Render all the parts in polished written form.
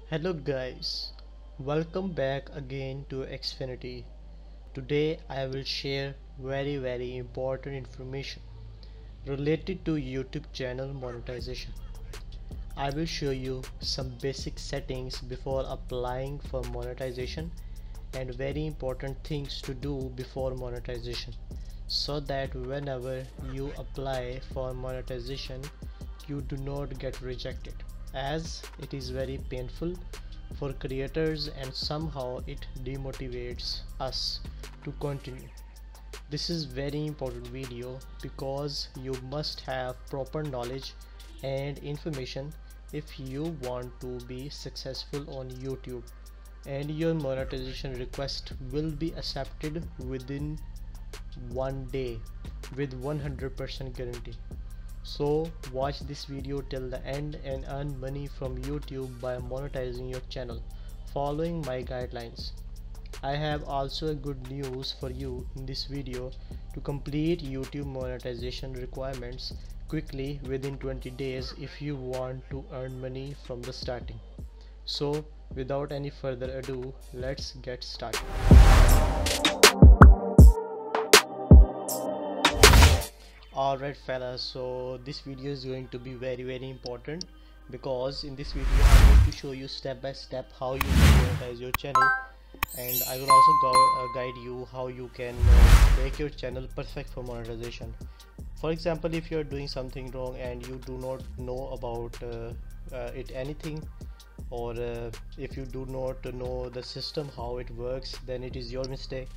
Hello guys, welcome back again to Xfinity. Today I will share very important information related to YouTube channel monetization. I will show you some basic settings before applying for monetization and very important things to do before monetization so that whenever you apply for monetization you do not get rejected, as it is very painful for creators and somehow it demotivates us to continue. This is very important video because you must have proper knowledge and information if you want to be successful on YouTube, and your monetization request will be accepted within one day with 100% guarantee. So watch this video till the end and earn money from YouTube by monetizing your channel following my guidelines. I have also a good news for you in this video to complete YouTube monetization requirements quickly within 20 days if you want to earn money from the starting. So without any further ado, let's get started. Alright fellas, so this video is going to be very important because in this video I'm going to show you step by step how you can monetize your channel, and I will also guide you how you can make your channel perfect for monetization. For example, if you are doing something wrong and you do not know about it anything, or if you do not know the system how it works, then it is your mistake.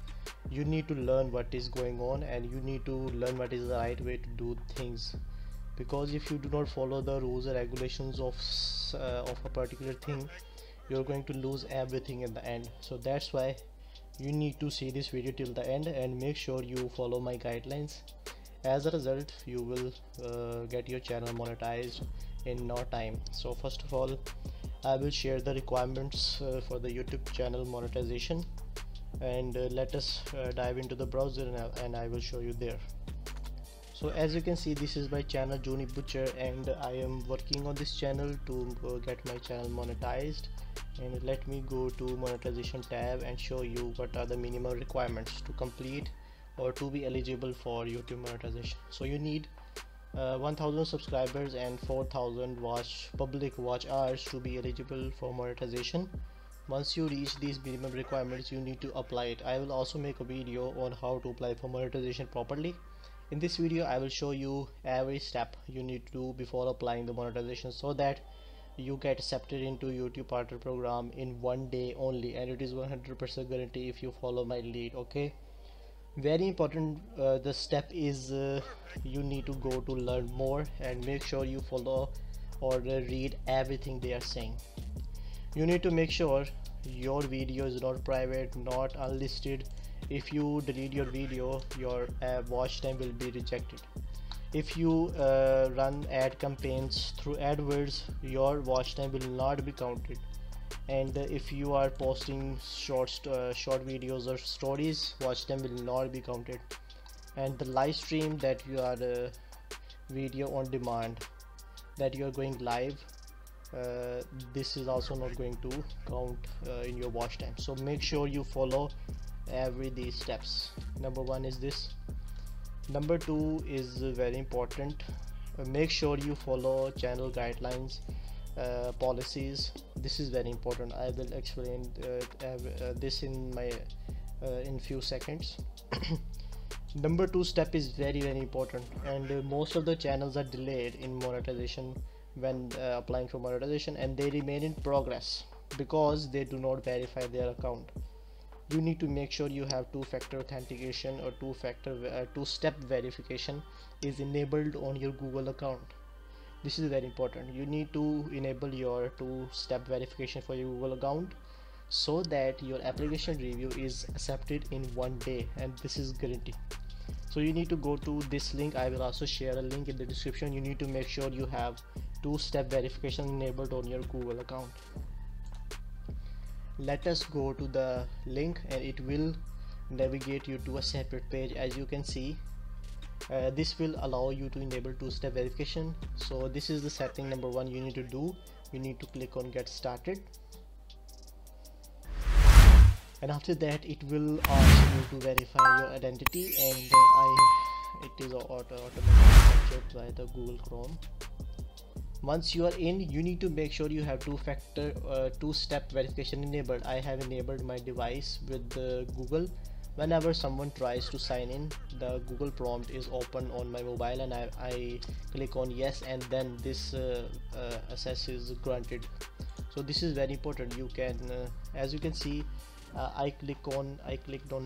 You need to learn what is going on and you need to learn what is the right way to do things, because if you do not follow the rules and regulations of a particular thing, you're going to lose everything in the end. So that's why you need to see this video till the end and make sure you follow my guidelines. As a result, you will get your channel monetized in no time. So first of all, I will share the requirements for the YouTube channel monetization, and let us dive into the browser and I will show you there. So as you can see, this is my channel Johnny Butcher, and I am working on this channel to get my channel monetized. And let me go to monetization tab and show you what are the minimum requirements to complete or to be eligible for YouTube monetization. So you need 1000 subscribers and 4000 public watch hours to be eligible for monetization. Once you reach these minimum requirements, you need to apply it. I will also make a video on how to apply for monetization properly. In this video I will show you every step you need to do before applying the monetization so that you get accepted into YouTube partner program in one day only, and it is 100% guarantee if you follow my lead. Okay, very important. The step is you need to go to learn more and make sure you follow or read everything they are saying. You need to make sure your video is not private, not unlisted. If you delete your video, your watch time will be rejected. If you run ad campaigns through AdWords, your watch time will not be counted. And if you are posting short videos or stories, watch time will not be counted. And the live stream that you are video on demand that you are going live, this is also not going to count in your watch time. So make sure you follow every these steps. Number one is this. Number two is very important. Make sure you follow channel guidelines, policies. This is very important. I will explain this in my in few seconds. Number two step is very important, and most of the channels are delayed in monetization when applying for monetization, and they remain in progress because they do not verify their account. You need to make sure you have two-factor authentication or two-step verification is enabled on your Google account. This is very important. You need to enable your two-step verification for your Google account so that your application review is accepted in one day, and this is guaranteed. So you need to go to this link. I will also share a link in the description. You need to make sure you have two-step verification enabled on your Google account. Let us go to the link and it will navigate you to a separate page. As you can see, this will allow you to enable two-step verification. So this is the setting number one you need to do. You need to click on get started. and after that it will ask you to verify your identity, and it is automatically captured by the Google Chrome. Once you are in, you need to make sure you have two-step verification enabled. I have enabled my device with Google. Whenever someone tries to sign in, the Google prompt is open on my mobile, and I click on yes, and then this access is granted. So this is very important. You can as you can see, I clicked on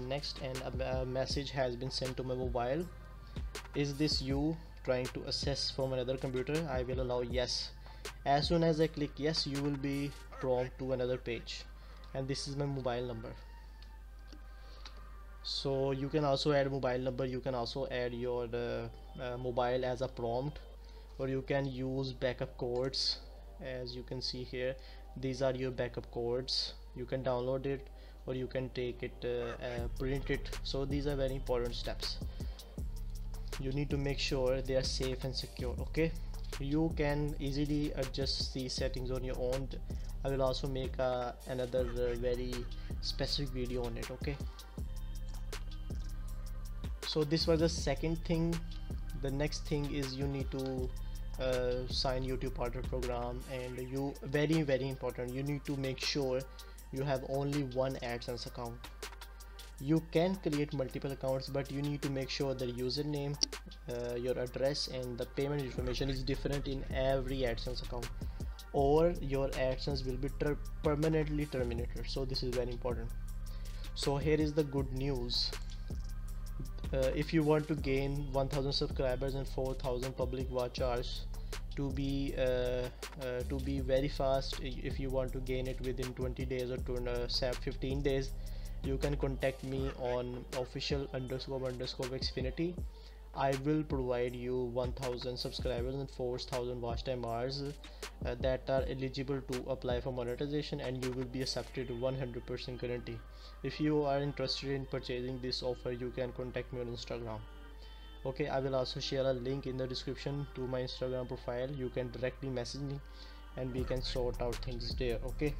next, and a message has been sent to my mobile. Is this you trying to access from another computer? I will allow yes. As soon as I click yes, you will be prompted to another page, and this is my mobile number. So you can also add mobile number, you can also add your mobile as a prompt, or you can use backup codes. As you can see here, these are your backup codes. You can download it, or you can take it print it. So these are very important steps. You need to make sure they are safe and secure. Okay, you can easily adjust these settings on your own. I will also make another very specific video on it. Okay, so this was the second thing. The next thing is you need to sign YouTube partner program, and you very important, you need to make sure you have only one AdSense account. You can create multiple accounts, but you need to make sure the username, your address, and the payment information is different in every AdSense account, or your AdSense will be permanently terminated. So this is very important. So here is the good news. If you want to gain 1000 subscribers and 4000 public watch hours to be very fast, if you want to gain it within 20 days or 15 days, you can contact me on official__xfinity. I will provide you 1000 subscribers and 4000 watch time hours that are eligible to apply for monetization, and you will be accepted 100% guarantee. If you are interested in purchasing this offer, you can contact me on Instagram. Okay, I will also share a link in the description to my Instagram profile. You can directly message me and we can sort out things there. Okay,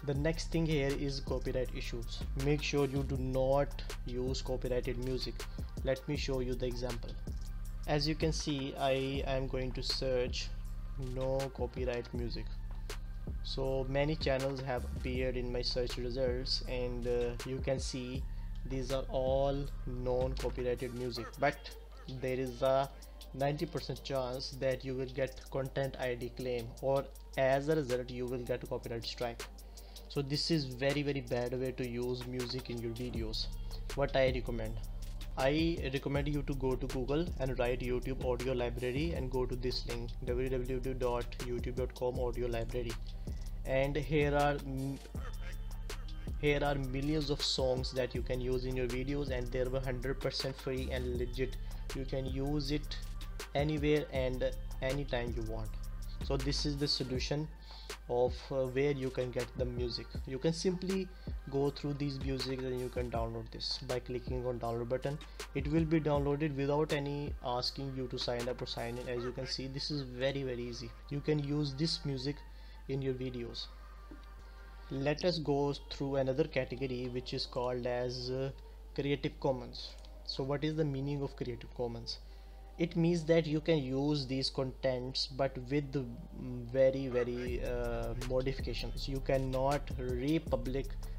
the next thing here is copyright issues. Make sure you do not use copyrighted music. Let me show you the example. As you can see, I am going to search no copyright music. So many channels have appeared in my search results, and you can see these are all non-copyrighted music, but there is a 90% chance that you will get content ID claim, or as a result you will get a copyright strike. So this is very bad way to use music in your videos. What I recommend you to go to Google and write YouTube audio library and go to this link, www.youtube.com audio library, and here are millions of songs that you can use in your videos, and they were 100% free and legit. You can use it anywhere and anytime you want. So this is the solution of where you can get the music. You can simply go through these music and you can download this by clicking on download button. It will be downloaded without any asking you to sign up or sign in. As you can see, this is very easy. You can use this music in your videos. Let us go through another category, which is called as Creative Commons. So what is the meaning of Creative Commons? It means that you can use these contents, but with very modifications. You cannot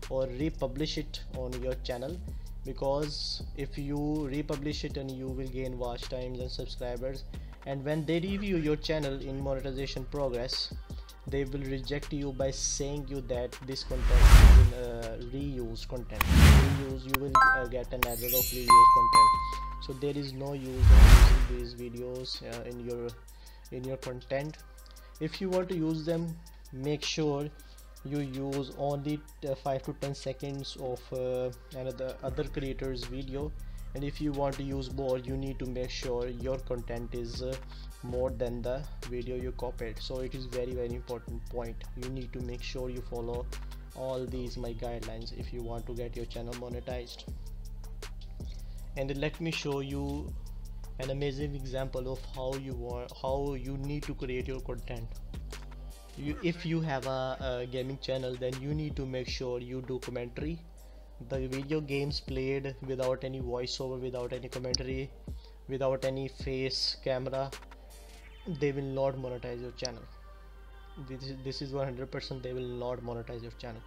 republish it on your channel, because if you republish it, and you will gain watch times and subscribers, and when they review your channel in monetization progress, they will reject you by saying you that this content is reused content. You will get an error of reused content. So there is no use of using these videos in your content. If you want to use them, make sure you use only 5 to 10 seconds of other creators video, and if you want to use more, you need to make sure your content is more than the video you copied. So it is very important point. You need to make sure you follow all these my guidelines if you want to get your channel monetized. And let me show you an amazing example of how you need to create your content. If you have a gaming channel, then you need to make sure you do commentary the video games played without any voiceover, without any commentary, without any face camera, they will not monetize your channel. This is 100%, they will not monetize your channel,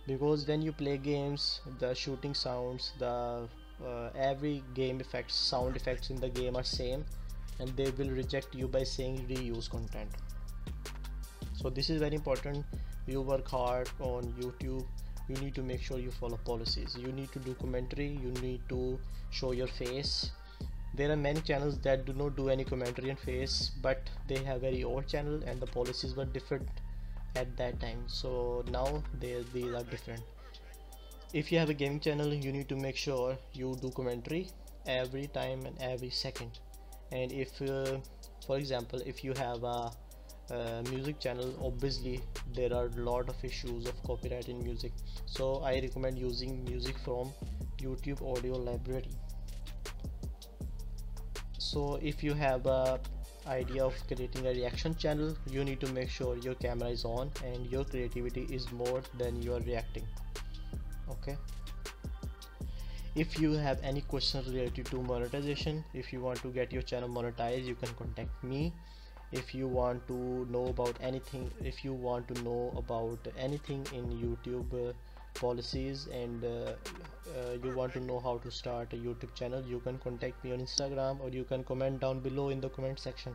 because when you play games, the shooting sounds, the every game effects, sound effects in the game are same, and they will reject you by saying reuse content. So this is very important. You work hard on YouTube, you need to make sure you follow policies. You need to do commentary, you need to show your face. There are many channels that do not do any commentary and face, but they have very old channel and the policies were different at that time. So now these are different. If you have a gaming channel, you need to make sure you do commentary every time and every second. And if for example, if you have a music channel, obviously there are a lot of issues of copyright in music, so I recommend using music from YouTube Audio Library. So if you have a idea of creating a reaction channel, you need to make sure your camera is on and your creativity is more than you are reacting. Okay, if you have any questions related to monetization, if you want to get your channel monetized, you can contact me. If you want to know about anything, if you want to know about anything in YouTube policies, and you want to know how to start a YouTube channel, you can contact me on Instagram, or you can comment down below in the comment section.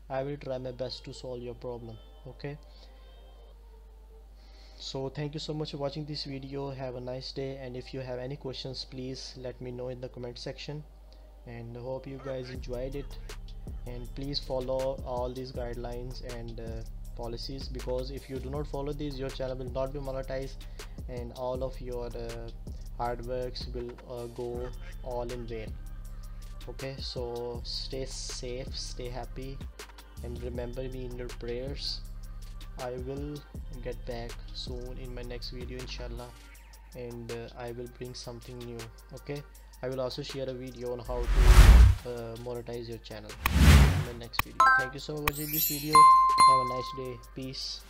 I will try my best to solve your problem. Okay, so thank you so much for watching this video. Have a nice day, and if you have any questions, please let me know in the comment section, and hope you guys enjoyed it. And please follow all these guidelines and policies, because if you do not follow these, your channel will not be monetized and all of your hard works will go all in vain. Okay, so stay safe, stay happy, and remember me in your prayers. I will get back soon in my next video, inshallah, and I will bring something new. Okay, I will also share a video on how to monetize your channel in the next video. Thank you so much for watching this video. Have a nice day. Peace.